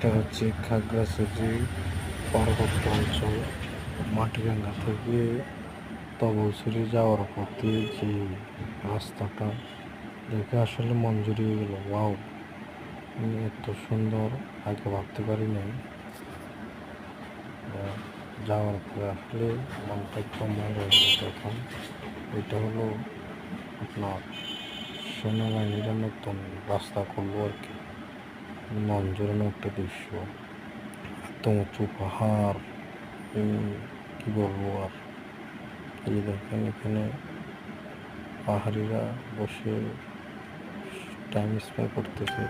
এটা হচ্ছে খাগড়াছড়ি পার্বত্য অঞ্চল। মাটিরাঙ্গা থেকে তবলছড়ি যাওয়ার পথে যে রাস্তাটা দেখে আসলে মন জুড়িয়ে গেল। ওয়াও, এত সুন্দর আগে ভাবতে পারি নাই। যাওয়ার পরে আসলে মনটা একদম মনে হয়ে গেল। তখন এটা হলো আপনার সেনাবাহিনীরা নতুন রাস্তা করলো আর কি। মন জোড়ানো একটা দৃশ্য, এত উঁচু পাহাড়, কি বলবো আর। এই দেখেন এখানে পাহাড়িরা বসে টাইম স্পেন্ড করতেছে।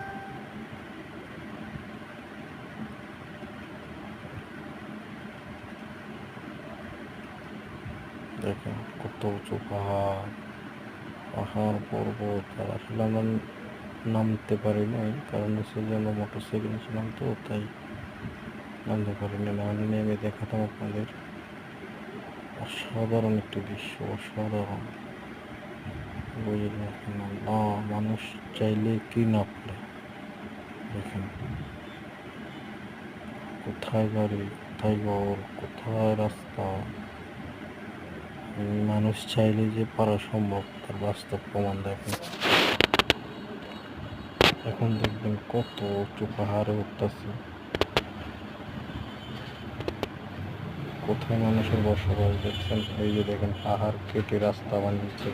দেখেন কত উঁচু পাহাড়, পাহাড় পর্বত। আর আসলে আমরা নামতে পারি নাই, কারণ হচ্ছে যে আমরা মোটর সাইকেলে ছিলাম, তো তাই নামতে পারিনি। নাহলে নেমে দেখাতাম আপনাদের। অসাধারণ একটি দৃশ্য, অসাধারণ। বুঝলেন না, মানুষ চাইলে কি না পারে। দেখেন কোথায় গাড়ি, কোথায় ঘর, কোথায় রাস্তা। মানুষ চাইলে যে পারা সম্ভব, তার বাস্তব প্রমাণ দেখেন। এখন দেখবেন কত উঁচু পাহাড়ে উঠতেছে। কোথায় মানুষের বসবাস দেখছেন? এই যে দেখেন পাহাড় কেটে রাস্তা বানিয়েছে।